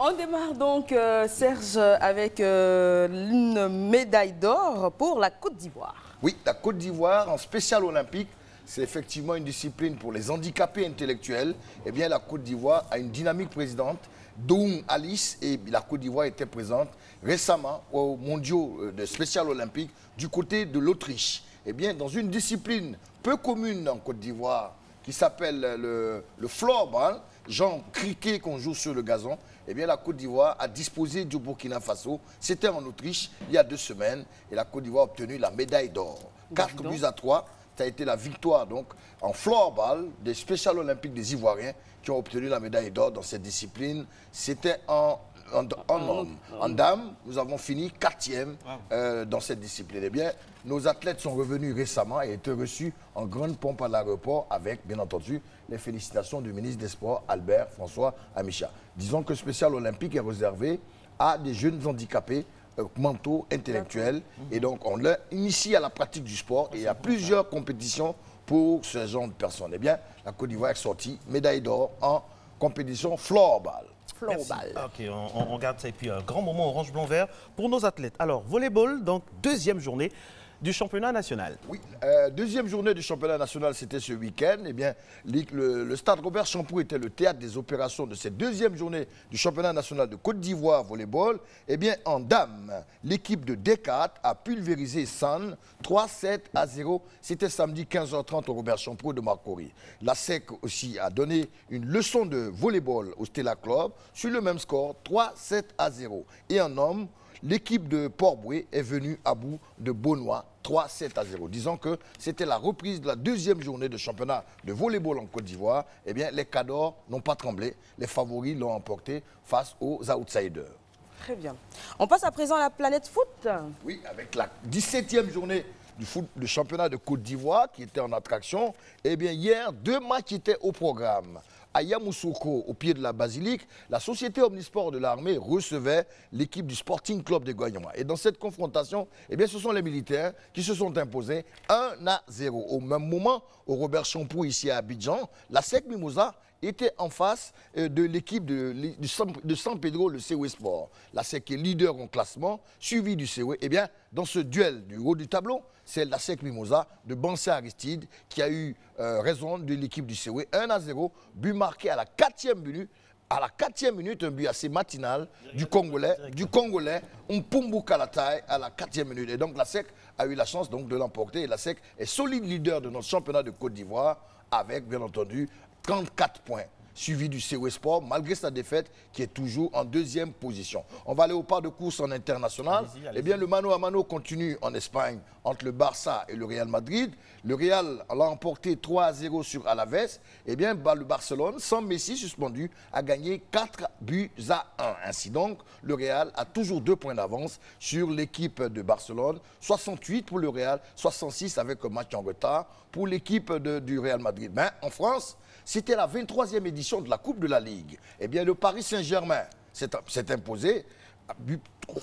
On démarre donc, Serge, avec une médaille d'or pour la Côte d'Ivoire. Oui, la Côte d'Ivoire en spécial olympique, c'est effectivement une discipline pour les handicapés intellectuels. Eh bien, la Côte d'Ivoire a une dynamique présidente. Doum Alice et la Côte d'Ivoire étaient présentes récemment aux mondiaux de spécial olympique du côté de l'Autriche. Eh bien, dans une discipline peu commune en Côte d'Ivoire qui s'appelle le floorball, genre cricket qu'on joue sur le gazon, eh bien, la Côte d'Ivoire a disposé du Burkina Faso. C'était en Autriche il y a 2 semaines et la Côte d'Ivoire a obtenu la médaille d'or. 4-3. Ça a été la victoire donc en floorball des spécial olympiques des Ivoiriens qui ont obtenu la médaille d'or dans cette discipline. C'était en hommes. En dames, nous avons fini 4e dans cette discipline. Eh bien, nos athlètes sont revenus récemment et étaient reçus en grande pompe à l'aéroport avec, bien entendu, les félicitations du ministre des Sports, Albert François Amicha. Disons que spécial olympique est réservé à des jeunes handicapés mentaux, intellectuels. Et donc, on l'a initié à la pratique du sport et il y a plusieurs compétitions pour ce genre de personnes. Eh bien, la Côte d'Ivoire est sortie médaille d'or en compétition floorball. Ok, on garde ça. Et puis un grand moment orange, blanc, vert pour nos athlètes. Alors, volleyball, donc 2e journée du championnat national. Oui, 2e journée du championnat national, c'était ce week-end. Eh bien, le stade Robert Champoux était le théâtre des opérations de cette 2e journée du championnat national de Côte d'Ivoire volleyball. Eh bien, en dames, l'équipe de D4 a pulvérisé San 3-7-0. C'était samedi 15h30 au Robert Champoux de Marcory. La SEC aussi a donné une leçon de volleyball au Stella Club sur le même score, 3-7-0. Et en hommes, l'équipe de Port-Boué est venue à bout de Beaunois, 3-7-0. Disons que c'était la reprise de la 2e journée de championnat de volleyball en Côte d'Ivoire. Eh bien, les Cadors n'ont pas tremblé. Les favoris l'ont emporté face aux outsiders. Très bien. On passe à présent à la planète foot. Oui, avec la 17e journée du championnat de Côte d'Ivoire qui était en attraction. Eh bien, hier, 2 matchs étaient au programme. À Yamoussoukro, au pied de la basilique, la société Omnisport de l'armée recevait l'équipe du Sporting Club de Guayama. Et dans cette confrontation, eh bien, ce sont les militaires qui se sont imposés 1-0. Au même moment, au Robert Champoux, ici à Abidjan, la SEC Mimosa était en face de l'équipe de San Pedro, le COE Sport. La SEC est leader en classement, suivi du COE. Eh bien, dans ce duel du haut du tableau, c'est la SEC Mimosa de Bansé Aristide qui a eu raison de l'équipe du COE. 1-0, but marqué à la 4e minute. À la 4e minute, un but assez matinal du Congolais, Mpumbu Kalatai à la 4e minute. Et donc la SEC a eu la chance donc, de l'emporter. Et la SEC est solide leader de notre championnat de Côte d'Ivoire avec, bien entendu, 34 points, suivi du COE Sport, malgré sa défaite, qui est toujours en 2e position. On va aller au pas de course en international. Eh bien, le mano à mano continue en Espagne entre le Barça et le Real Madrid. Le Real l'a emporté 3-0 sur Alaves. Eh bien, le Barcelone, sans Messi suspendu, a gagné 4-1. Ainsi donc, le Real a toujours 2 points d'avance sur l'équipe de Barcelone. 68 pour le Real, 66 avec un match en retard pour l'équipe du Real Madrid. Mais en France, c'était la 23e édition de la Coupe de la Ligue. Eh bien, le Paris Saint-Germain s'est imposé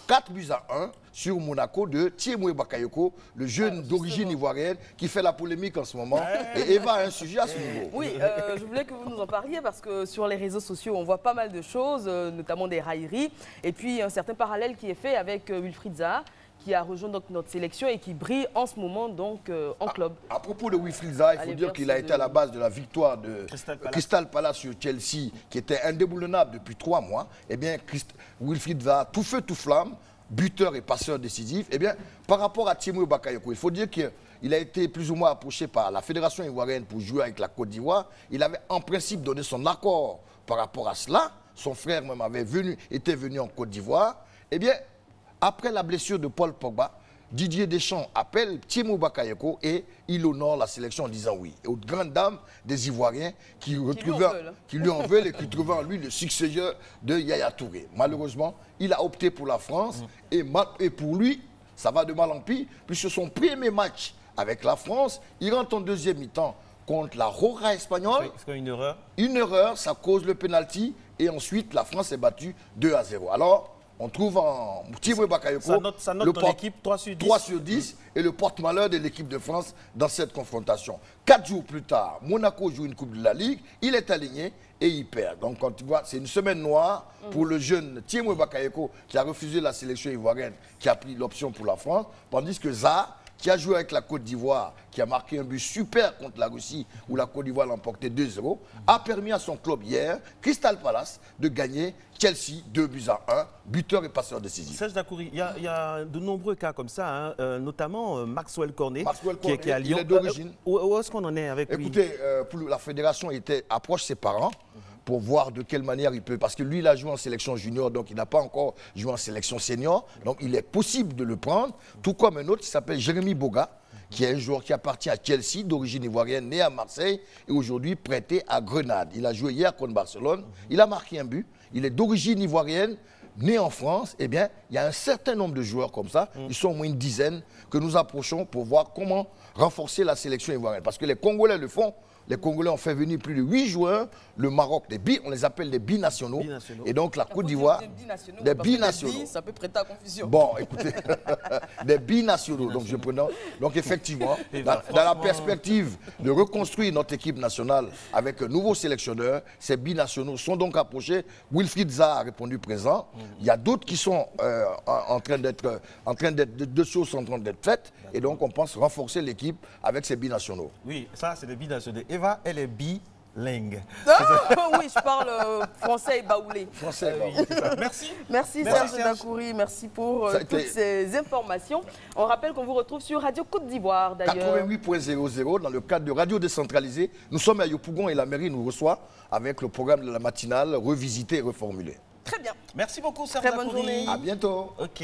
4-1 sur Monaco de Thiemoué Bakayoko, le jeune d'origine ivoirienne qui fait la polémique en ce moment. Et Eva a un sujet à ce niveau. Oui, je voulais que vous nous en parliez parce que sur les réseaux sociaux, on voit pas mal de choses, notamment des railleries. Et puis, un certain parallèle qui est fait avec Wilfried Zaha, qui a rejoint donc notre sélection et qui brille en ce moment donc en club. À propos de Wilfried Zaha, il faut dire qu'il a été à la base de la victoire de Crystal Palace sur Chelsea, qui était indéboulonnable depuis 3 mois. Eh bien, Wilfried Zaha, tout feu, tout flamme, buteur et passeur décisif. Eh bien, par rapport à Thiemoué Bakayoko, il faut dire qu'il a été plus ou moins approché par la Fédération ivoirienne pour jouer avec la Côte d'Ivoire. Il avait en principe donné son accord par rapport à cela. Son frère même était venu en Côte d'Ivoire. Eh bien, après la blessure de Paul Pogba, Didier Deschamps appelle Thiemoué Bakayoko et il honore la sélection en disant oui. Et aux grandes dames des Ivoiriens qui lui en veulent et qui trouvaient en lui le successeur de Yaya Touré. Malheureusement, il a opté pour la France et pour lui, ça va de mal en pire, puisque son premier match avec la France, il rentre en 2e mi-temps contre la Roja espagnole. C'est une erreur. Une erreur, ça cause le penalty et ensuite la France est battue 2-0. Alors, On trouve en Thierry Bakayoko ça note ton équipe 3 sur 10. 3 sur 10 et le porte-malheur de l'équipe de France dans cette confrontation. 4 jours plus tard, Monaco joue une Coupe de la Ligue, il est aligné et il perd. Donc quand tu vois, c'est une semaine noire pour le jeune Thierry Bakayoko qui a refusé la sélection ivoirienne, qui a pris l'option pour la France, tandis que Zaha, qui a joué avec la Côte d'Ivoire, qui a marqué un but super contre la Russie, où la Côte d'Ivoire l'a emporté 2-0, a permis à son club hier, Crystal Palace, de gagner Chelsea 2-1, buteur et passeur décisif. Serge Dacoury, il y a de nombreux cas comme ça, hein, notamment Maxwell Cornet, qui est à Lyon. Il est d'origine. Où est-ce qu'on en est avec lui? Écoutez, la fédération approche ses parents pour voir de quelle manière il peut. Parce que lui, il a joué en sélection junior, donc il n'a pas encore joué en sélection senior. Donc il est possible de le prendre, tout comme un autre qui s'appelle Jérémy Boga, qui est un joueur qui appartient à Chelsea, d'origine ivoirienne, né à Marseille et aujourd'hui prêté à Grenade. Il a joué hier contre Barcelone, il a marqué un but, il est d'origine ivoirienne, né en France. Eh bien, il y a un certain nombre de joueurs comme ça, ils sont au moins une dizaine, que nous approchons pour voir comment renforcer la sélection ivoirienne. Parce que les Congolais le font. Les Congolais ont fait venir plus de 8 joueurs. Le Maroc, on les appelle des binationaux. Et donc la Côte d'Ivoire, des binationaux. Ça peut prêter à confusion. Bon, écoutez, des binationaux. Donc, donc effectivement, dans la perspective de reconstruire notre équipe nationale avec un nouveau sélectionneur, ces binationaux sont donc approchés. Wilfried Zaha a répondu présent. Il y a d'autres qui sont deux choses sont en train d'être faites. Et donc on pense renforcer l'équipe avec ces binationaux. Oui, ça c'est des binationaux. Eva, elle est bilingue. Oui, je parle français et baoulé. Français et baoulé. Merci. Merci Serge Dacoury, merci pour toutes ces informations. On rappelle qu'on vous retrouve sur Radio Côte d'Ivoire d'ailleurs. 88.00 dans le cadre de Radio décentralisée. Nous sommes à Yopougon et la mairie nous reçoit avec le programme de la matinale revisité et reformulé. Très bien. Merci beaucoup Serge Très bonne Dacoury. journée. À bientôt. Ok.